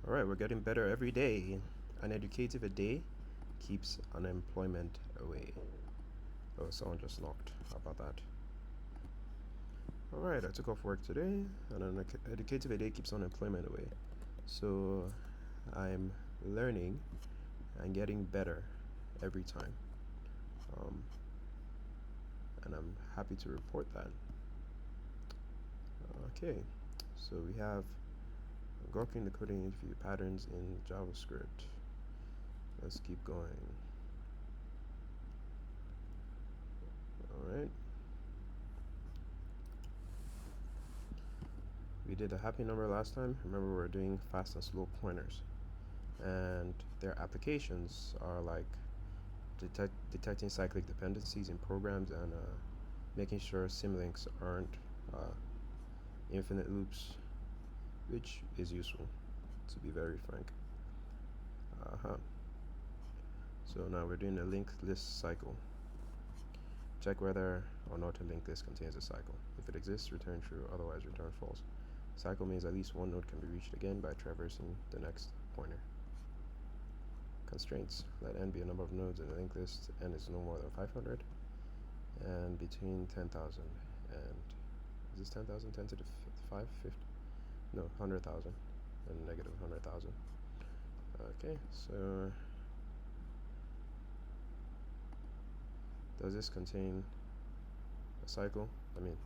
Alright, we're getting better every day. An educative a day keeps unemployment away. Oh, someone just knocked. How about that? Alright, I took off work today, and an educative a day keeps unemployment away. So I'm learning and getting better every time. And I'm happy to report that. Okay, so we have Grokking the coding interview patterns in JavaScript. Let's keep going. Alright. We did a happy number last time. Remember, we were doing fast and slow pointers. And their applications are like detecting cyclic dependencies in programs and making sure symlinks aren't infinite loops, which is useful, to be very frank. So now we're doing a linked list cycle. Check whether or not a linked list contains a cycle. If it exists, return true, otherwise return false. Cycle means at least one node can be reached again by traversing the next pointer. Constraints. Let n be a number of nodes in a linked list. N is no more than 500. And between 10,000 and... Is this 10,000? 10 to the 5? 50? No, 100,000 and negative 100,000. Okay, so... Does this contain a cycle? I mean,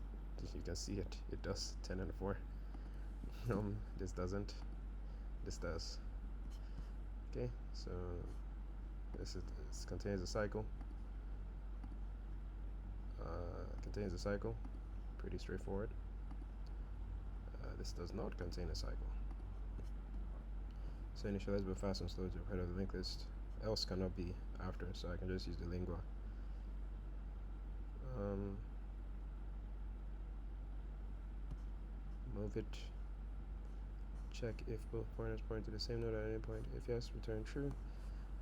you can see it. It does. 10 and 4. This doesn't. This does. Okay, so this contains a cycle. Contains a cycle. Pretty straightforward. This does not contain a cycle. So initialize both fast and slow to head of the linked list. Else cannot be after, so I can just use the lingua. Move it. Check if both pointers point to the same node at any point. If yes, return true.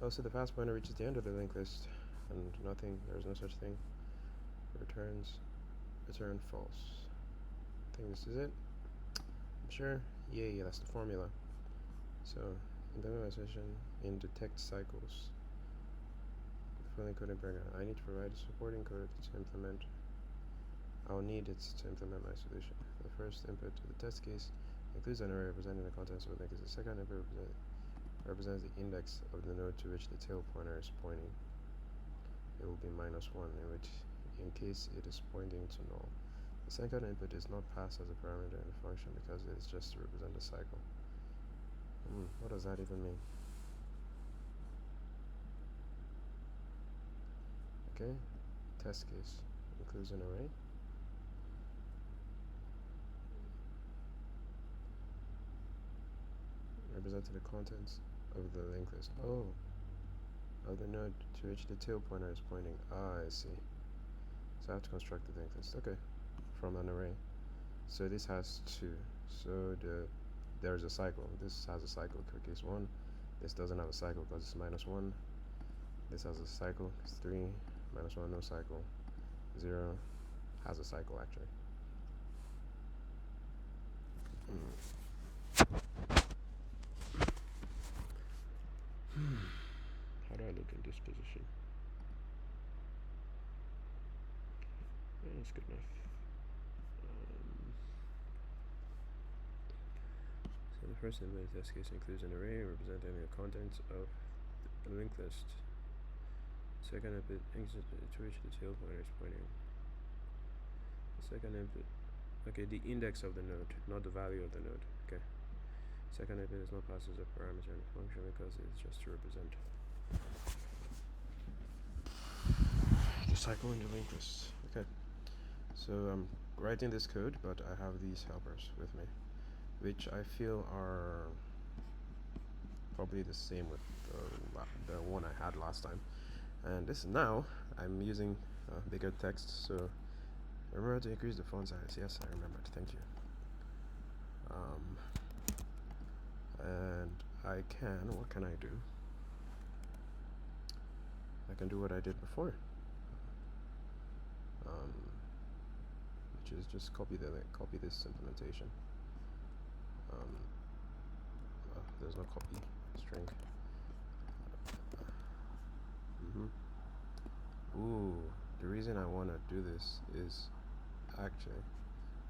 Also, the fast pointer reaches the end of the linked list, and nothing, there's no such thing. Return false. I think this is it. I'm sure. Yeah, that's the formula. So, implement my session in detect cycles. Fully coded program. I need to provide a supporting code to implement. I'll need it to implement my solution. The first input to the test case includes an array representing the contents of a link. The second input represents the index of the node to which the tail pointer is pointing. It will be -1, in case it is pointing to null. The second input is not passed as a parameter in the function because it is just to represent a cycle. What does that even mean? Okay, test case includes an array. Representing the contents of the linked list. Of the node to which the tail pointer is pointing. I see. So I have to construct the linked list. Okay, from an array. So this has 2. So there's a cycle. This has a cycle, case 1. This doesn't have a cycle because it's -1. This has a cycle, it's 3. -1, no cycle. 0 has a cycle actually. How do I look in this position? Yeah, that's good enough. So the first input test case includes an array representing the contents of a linked list. Second input to which the tail pointer is pointing. The second input, okay, the index of the node, not the value of the node. Okay. Second input is not passed as a parameter in the function because it's just to represent the cycle in the linked list. Okay. So I'm writing this code, but I have these helpers with me, which I feel are probably the same with the one I had last time. And this now I'm using bigger text, so remember to increase the font size. Yes, I remembered. Thank you. And what can I do? I can do what I did before, which is just copy this implementation. There's not copy, string. Ooh, the reason I want to do this is actually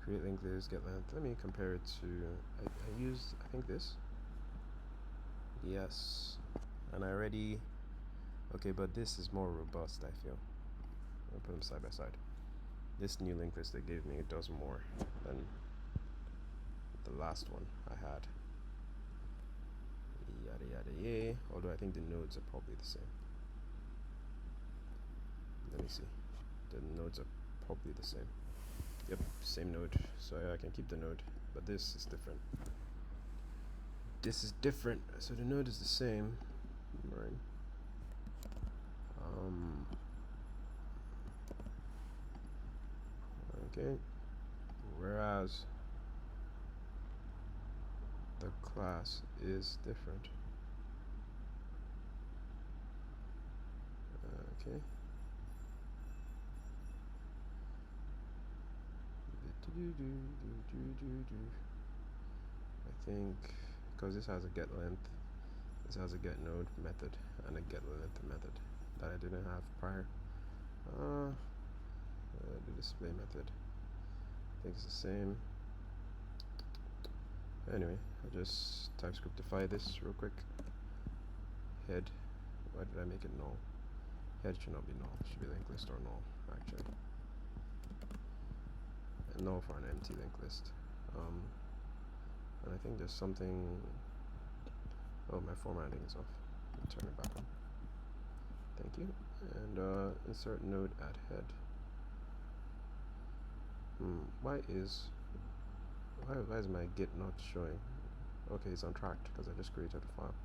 create linked list, get length. Let me compare it to, I used, I think this. Yes, and I already, okay, but this is more robust, I feel. I'll put them side by side. This new linked list they gave me, it does more than the last one I had. Yada yada yay. Although I think the nodes are probably the same. Let me see. The nodes are probably the same. Yep, same node. So I can keep the node, but this is different. This is different. So the node is the same, right? Okay. Whereas the class is different. Okay. I think because this has a get length, this has a get node method and a get length method that I didn't have prior. The display method, I think it's the same. Anyway, I'll just TypeScriptify this real quick. Head, why did I make it null? Head should not be null, it should be linked list or null actually. And null for an empty linked list. And I think there's something, oh, my formatting is off. Turn it back on. Thank you. And insert node at head. Why is my git not showing? Okay, it's untracked because I just created a file.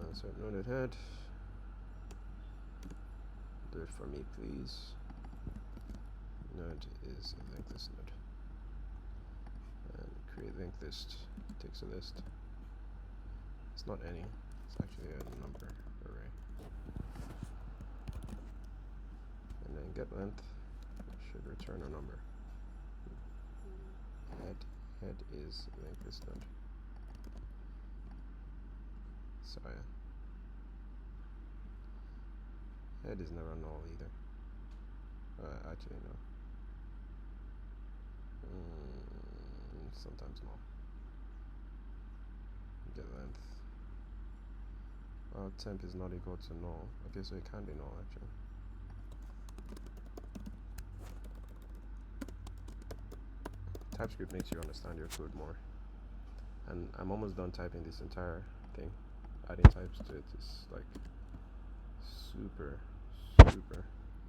Insert node at head. Do it for me, please. Node is a linked list node. And create linked list takes a list. It's not any, it's actually a number array. And then get length should return a number. Head is linked list node. Sorry. Head is never null either. Actually no. Sometimes null. Get length. Temp is not equal to null. Okay, so it can be null actually. TypeScript makes you understand your code more. And I'm almost done typing this entire thing. Adding types to it is like super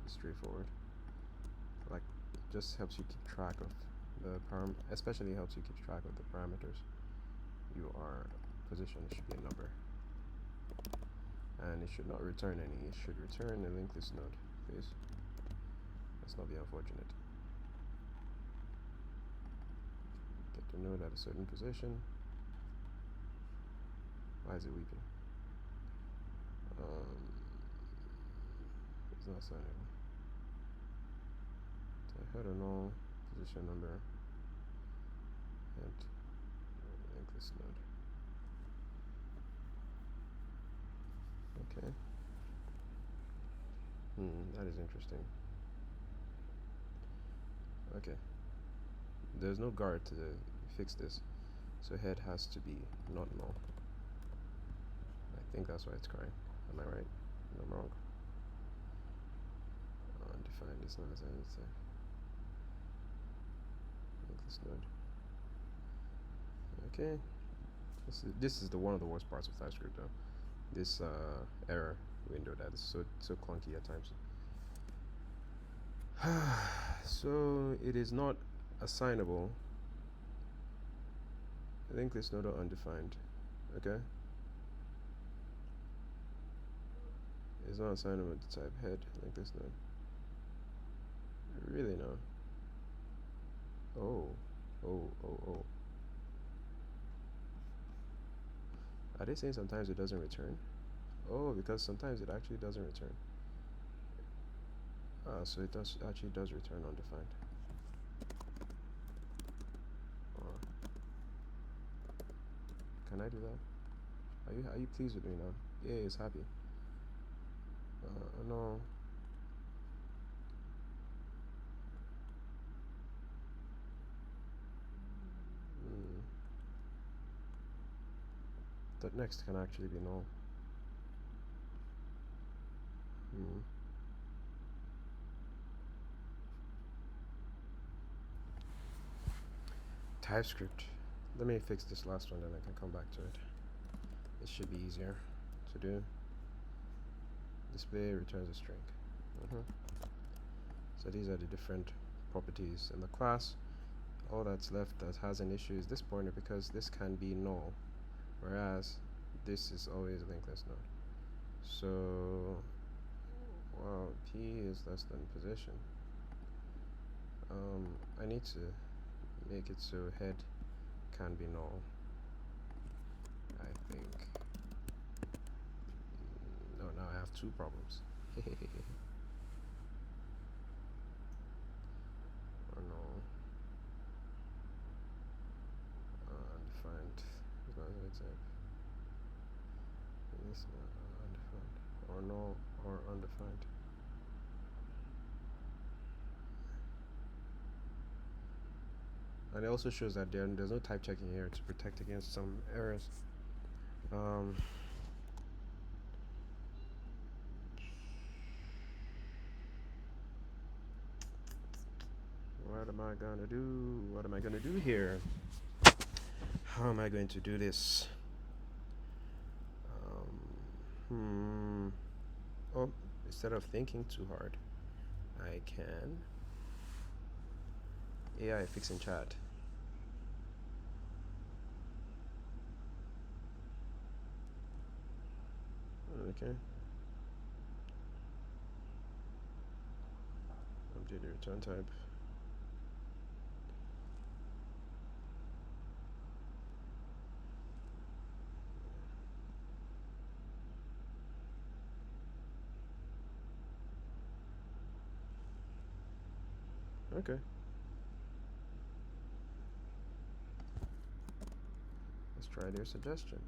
straightforward. Like, it just helps you keep track of the especially helps you keep track of the parameters you are positioned. It should be a number. And it should not return any. It should return a linked list node, please. Let's not be unfortunate. Get the node at a certain position. Why is it weeping? It's not signable. So head or null, position number, and linked list node. Okay. That is interesting. Okay. There's no guard to fix this, so head has to be not null. I think that's why it's crying. Am I right? No, I'm wrong. Undefined is not as I would say. Linked list node. Okay. This is the one of the worst parts of TypeScript though. This error window that is so clunky at times. So it is not assignable. Linked list node or undefined. Okay. It's not assignable to type head linked list node. Really no. Oh. Are they saying sometimes it doesn't return? Oh, because sometimes it actually doesn't return. So it actually does return undefined. Can I do that? Are you pleased with me now? Yeah, it's happy. No. Mm. That next can actually be null. Mm. TypeScript. Let me fix this last one, then I can come back to it. It should be easier to do. Display returns a string. So these are the different properties in the class. All that's left that has an issue is this pointer, because this can be null, whereas this is always a linked list node. So, wow, p is less than position. I need to make it so head can be null, I think. No, now I have two problems. Or null. Undefined. Is not a type. This undefined. Or null or undefined. And it also shows that there's no type checking here to protect against some errors. What am I gonna do? What am I gonna do here? How am I going to do this? Oh, instead of thinking too hard, I can AI fixing chat. Okay. Update the return type. Okay. Let's try their suggestion.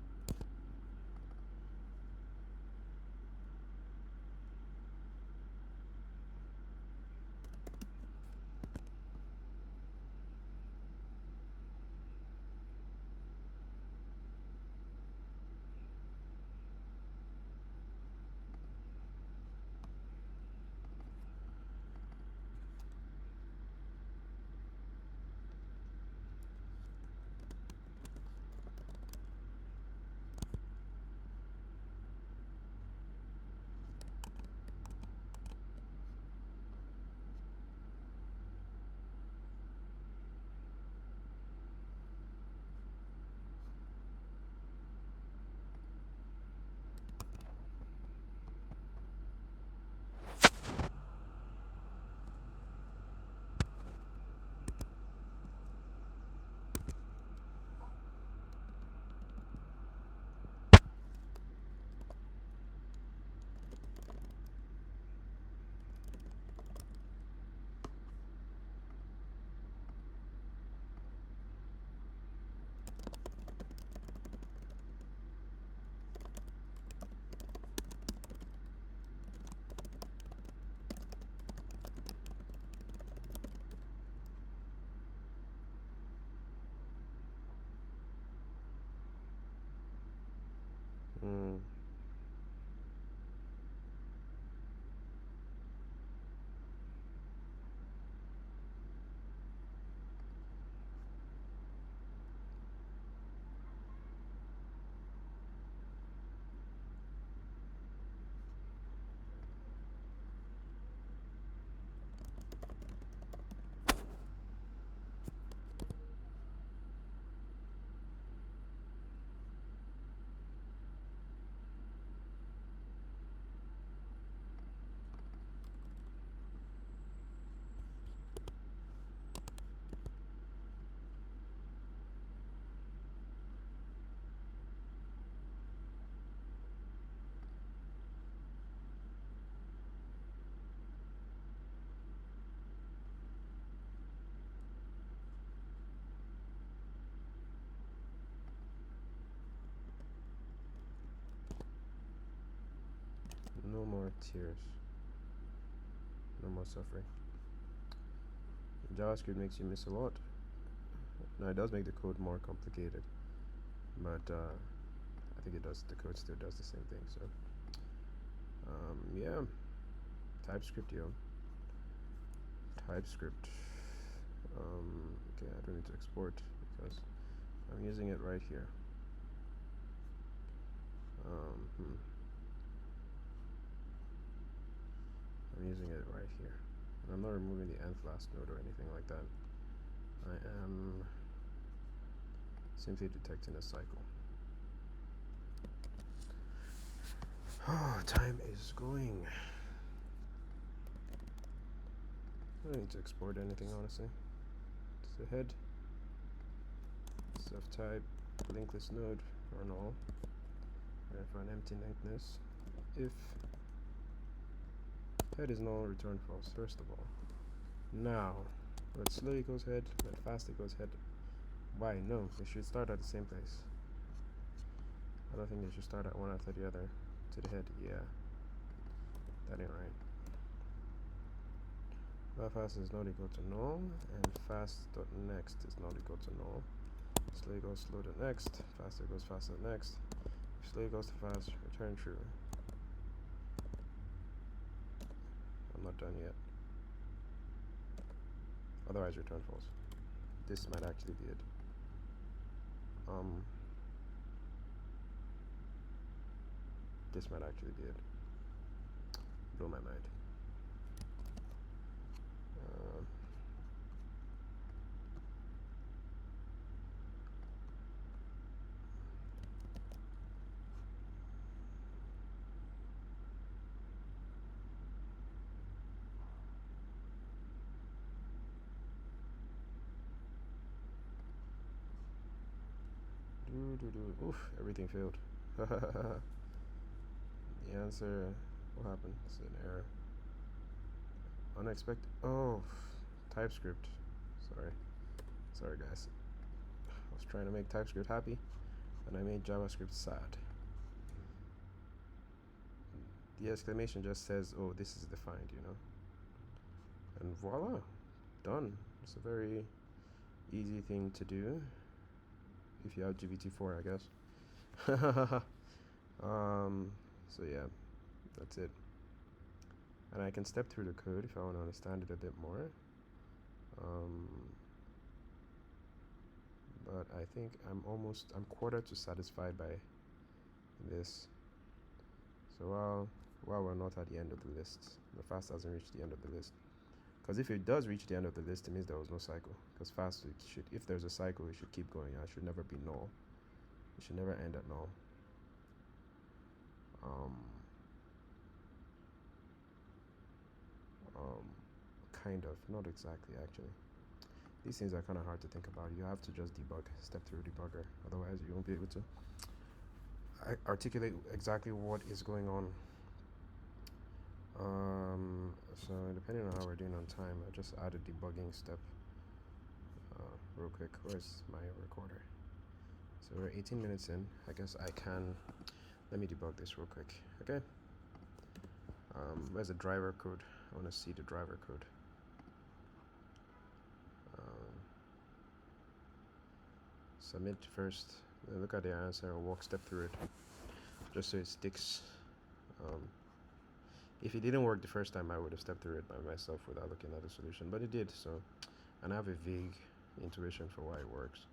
Hmm. No more tears. No more suffering. JavaScript makes you miss a lot. Now it does make the code more complicated, but I think the code still does the same thing. So yeah, TypeScript, yo. TypeScript. Okay, I don't need to export because I'm using it right here. I'm using it right here, and I'm not removing the nth last node or anything like that. I am simply detecting a cycle. Oh, time is going. I don't need to export anything, honestly. It's a head, self-type, linkless node, or null. And for an empty linkness, if head is null, return false, first of all. Now, when slow equals head, when fast equals head. Why? No, they should start at the same place. I don't think they should start at one after the other. To the head, yeah. That ain't right. Well, fast is not equal to null, and fast.next is not equal to null. Slow equals slow to next, fast equals fast to next. If slow equals to fast, return true. I'm not done yet. Otherwise, return false. This might actually be it. This might actually be it. Blow my mind. Oof, everything failed. The answer, what happened? It's an error. Unexpected. Oh, TypeScript. Sorry guys. I was trying to make TypeScript happy, and I made JavaScript sad. The exclamation just says, oh, this is defined, you know. And voila, done. It's a very easy thing to do if you have GPT-4, I guess. So yeah, that's it. And I can step through the code if I want to understand it a bit more. But I think I'm quarter to satisfied by this. So while we're not at the end of the list, the fast hasn't reached the end of the list. Because if it does reach the end of the list, it means there was no cycle. Because fast, if there's a cycle, it should keep going. It should never be null. It should never end at null. Kind of, not exactly actually. These things are kind of hard to think about. You have to just debug, step through debugger. Otherwise, you won't be able to articulate exactly what is going on. So depending on how we're doing on time, I just add a debugging step real quick. Where's my recorder? So we're 18 minutes in. I guess I can, let me debug this real quick. Okay. Where's the driver code? I want to see the driver code. Submit first, then look at the answer and walk step through it, just so it sticks. If it didn't work the first time, I would have stepped through it by myself without looking at the solution, but it did. So, and I have a vague intuition for why it works.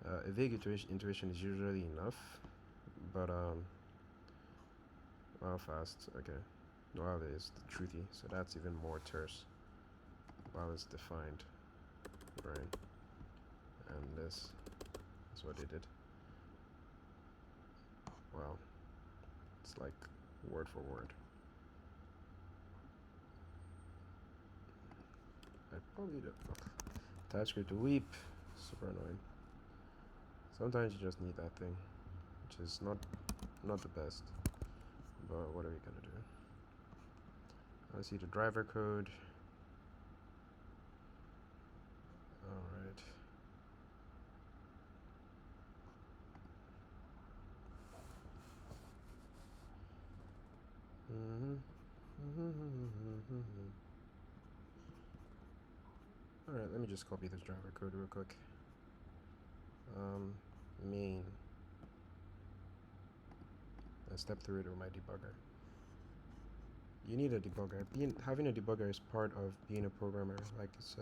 A vague intuition is usually enough, but while fast, okay, while is truthy, so that's even more terse. While it's defined, right? And this is what they did. Wow, it's like word for word. I probably don't. TypeScript weep, super annoying. Sometimes you just need that thing, which is not the best. But what are we gonna do? I see the driver code. All right. just copy this driver code real quick. Main. And step through it with my debugger. You need a debugger. Having a debugger is part of being a programmer. Like, it's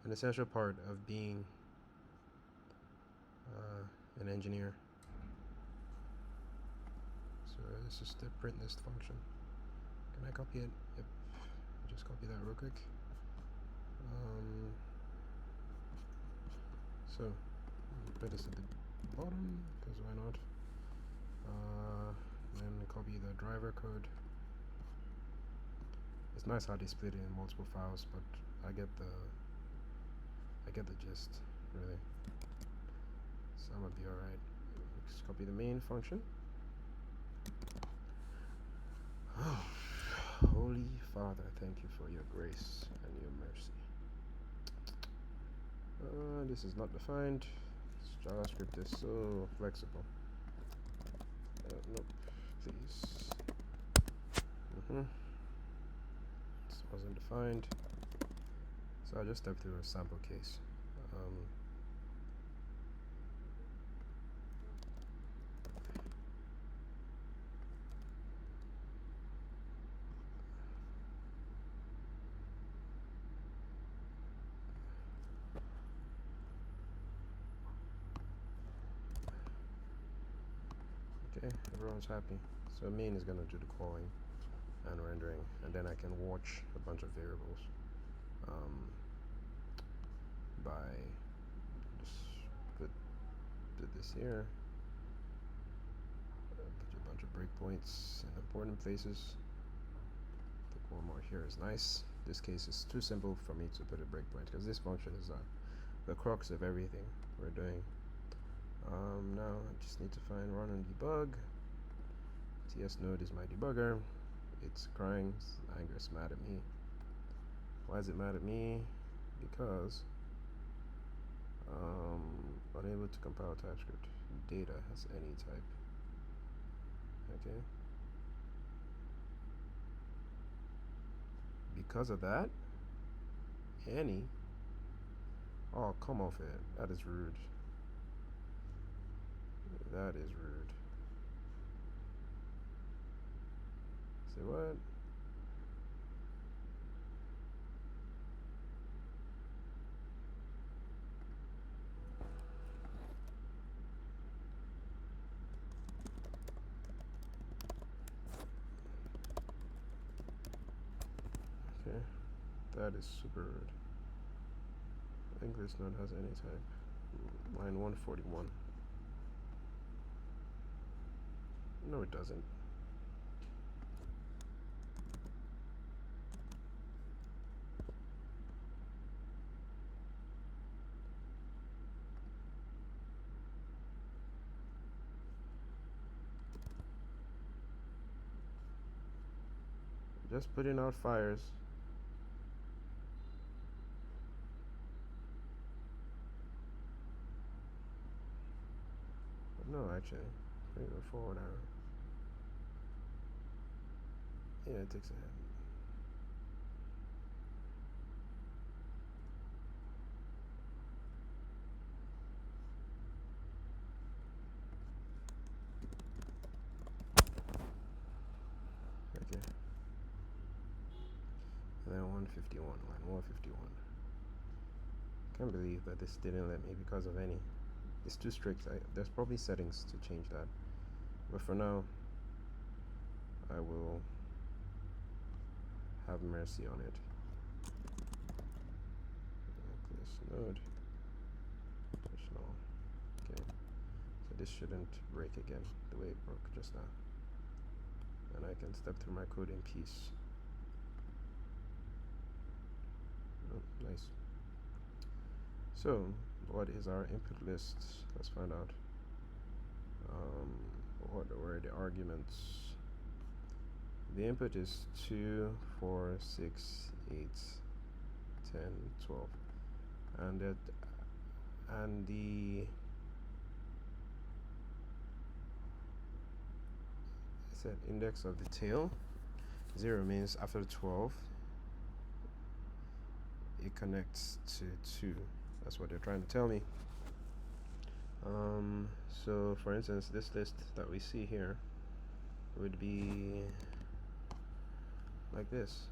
an essential part of being an engineer. So this is the print list function. Can I copy it? Yep. Just copy that real quick. So put this at the bottom, because why not? Then copy the driver code. It's nice how they split it in multiple files, but I get the gist, really. So I'm gonna be alright. Just copy the main function. Oh, Holy Father, thank you for your grace and your mercy. This is not defined. JavaScript is so flexible. Nope, please. This wasn't defined. So I just stepped through a sample case. Okay, everyone's happy. So main is going to do the calling and rendering, and then I can watch a bunch of variables by just put this here, put a bunch of breakpoints in important places. I think one more here is nice. This case is too simple for me to put a breakpoint, because this function is the crux of everything we're doing. Now I just need to find run and debug. TS node is my debugger. It's crying, it's mad at me. Why is it mad at me? Because unable to compile TypeScript. Data has any type. Okay. Because of that, any. Oh, come off it. That is rude. That is rude. Say what? Okay. That is super rude. English node has any type. Line 141. No, it doesn't. Just putting out fires. No, actually. Bring a forward arrow. Yeah, it takes a hit. Okay. And then 151, line 151. Can't believe that this didn't let me because of any. It's too strict. There's probably settings to change that. But for now, I will have mercy on it. This node. Additional. Okay. So this shouldn't break again the way it broke just now. And I can step through my code in peace. Oh, nice. So, what is our input list? Let's find out. What were the arguments? The input is 2, 4, 6, 8, 10, 12. And the set index of the tail 0 means after 12 it connects to 2. That's what they're trying to tell me. So for instance, this list that we see here would be like this.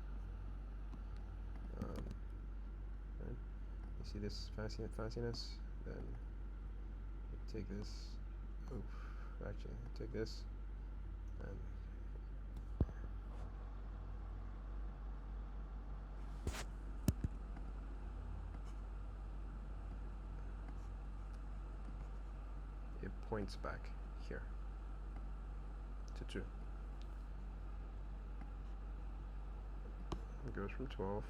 Right? You see this fanciness? Then you take this. Actually, take this and it points back here to 2. It goes from 12,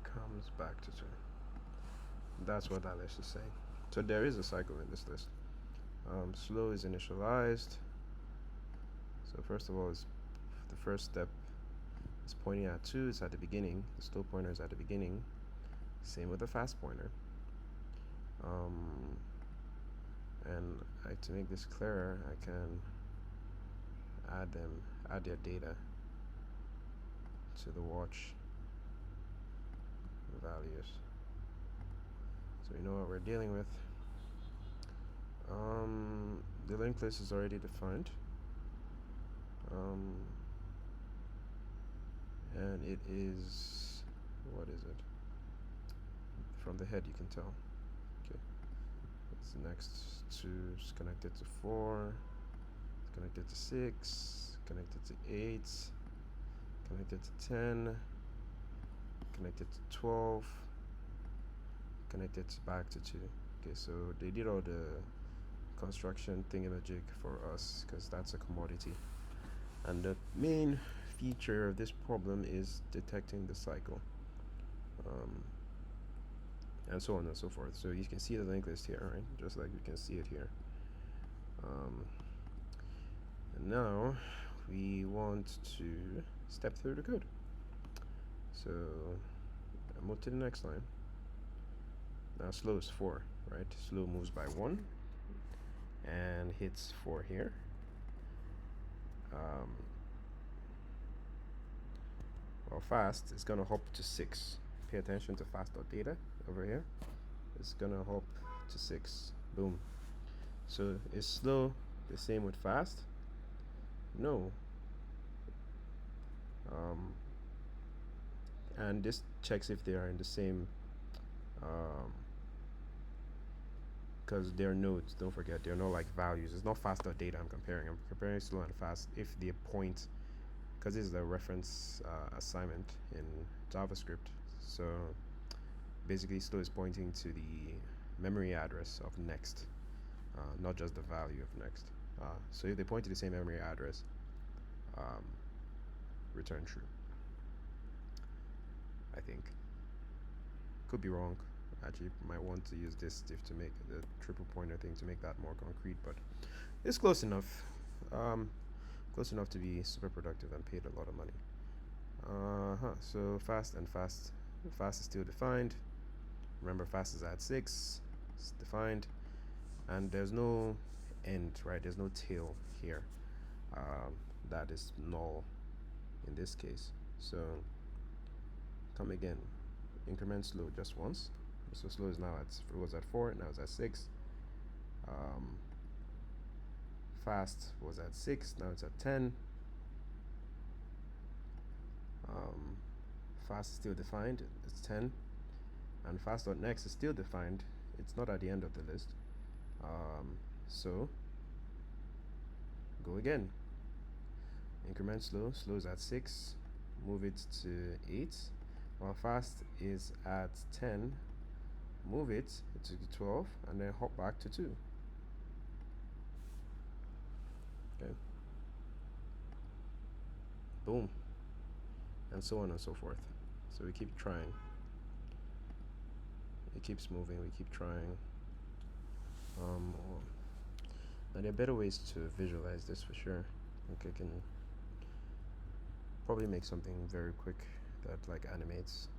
comes back to 2. That's what that list is saying. So there is a cycle in this list. Slow is initialized. So first of all, is the first step is pointing at 2. It's at the beginning. The slow pointer is at the beginning. Same with the fast pointer. And to make this clearer, I can add their data to the watch values. So we know what we're dealing with. The linked list is already defined. And it is, what is it? From the head you can tell. Okay. It's next to, it's connected to 4, it's connected to 6, connected to 8, connected to 10, connected to 12, connected back to 2. Okay, so they did all the construction thingamajig for us because that's a commodity. And the main feature of this problem is detecting the cycle. And so on and so forth. So you can see the linked list here, right? Just like you can see it here. And now we want to step through the code. So I move to the next line. Now slow is 4, right? Slow moves by 1 and hits 4 here. Well, fast is gonna hop to 6. Pay attention to fast.data over here. It's gonna hop to 6. Boom. So is slow the same with fast? No. And this checks if they are in the same, because they're nodes, don't forget, they're not like values. It's not fast.data I'm comparing slow and fast if they point, because this is a reference assignment in JavaScript. So basically slow is pointing to the memory address of next, not just the value of next. So if they point to the same memory address, return true. I think. Could be wrong. Actually, might want to use this diff to make the triple pointer thing to make that more concrete, but it's close enough. Close enough to be super productive and paid a lot of money. So fast and fast. Fast is still defined. Remember, fast is at 6. It's defined, and there's no end, right? There's no tail here. That is null in this case. So come again. Increment slow just once. So slow is now it was at 4, now it's at 6. Fast was at 6, now it's at 10. Fast is still defined, it's 10. And fast.next is still defined, it's not at the end of the list. So go again. Increment slow, slow is at 6, move it to 8. While fast is at 10, move it to 12, and then hop back to 2. Okay. Boom. And so on and so forth. So we keep trying. It keeps moving, we keep trying. Now there are better ways to visualize this for sure. I can probably make something very quick that like animates.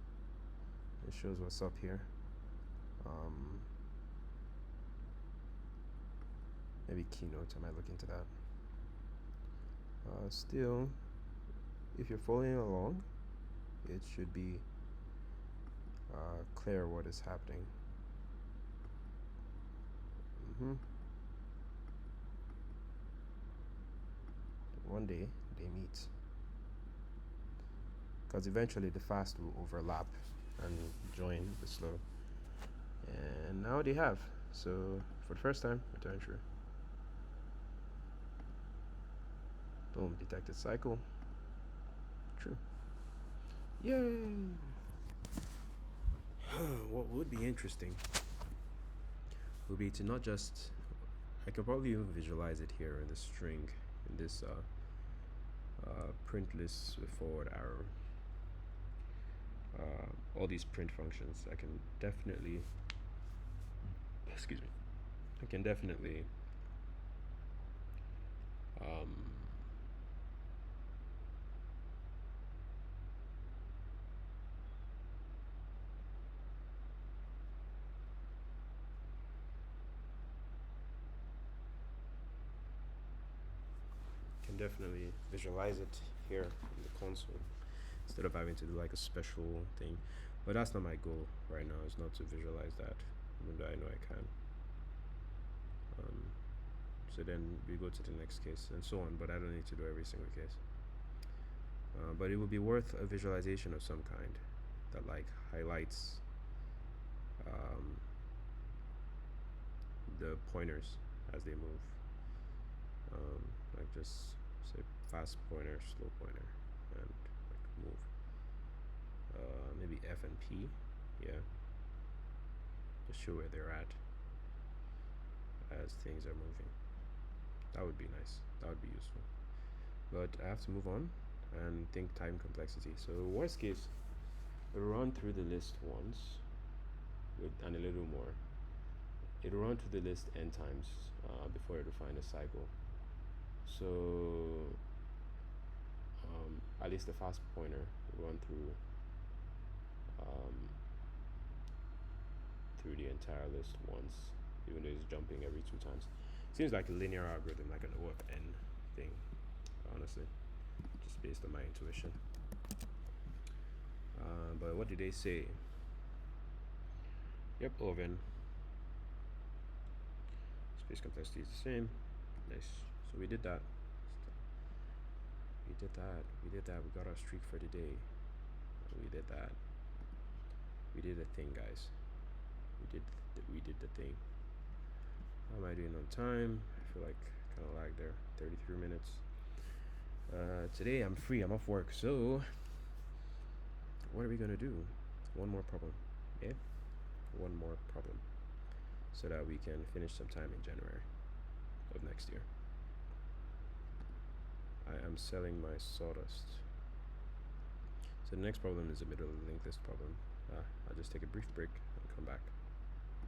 It shows what's up here. Maybe Keynote, I might look into that. Still, if you're following along, it should be clear what is happening. One day they meet, because eventually the fast will overlap and join the slow, and now they have. So for the first time, return true. Boom, detected cycle. True. Yay! What would be interesting would be to not just, I could probably even visualize it here in the string, in this print list with forward arrow. All these print functions, I can definitely, excuse me, I can definitely visualize it here in the console instead of having to do like a special thing. But that's not my goal right now, is not to visualize that, even though I know I can. So then we go to the next case and so on, but I don't need to do every single case. But it would be worth a visualization of some kind that like highlights the pointers as they move. Like just say fast pointer, slow pointer, and like move. Maybe F and P, yeah. Just show where they're at as things are moving. That would be nice. That would be useful. But I have to move on and think time complexity. So worst case, it'll run through the list once and a little more. It'll run through the list n times before it'll find a cycle. So at least the fast pointer will run through the entire list once, even though it's jumping every 2 times. Seems like a linear algorithm, like an O of n thing, honestly, just based on my intuition. But what did they say? Yep, O of n. Space complexity is the same. Nice. So we did that. We got our streak for the day. We did that. We did a thing, guys. We did the thing. How am I doing on time? I feel like kind of lagged there. 33 minutes. Today I'm free. I'm off work. So what are we gonna do? One more problem. Yeah? One more problem. So that we can finish sometime in January of next year. I am selling my sawdust. So the next problem is a middle of the linked list problem. I'll just take a brief break and come back.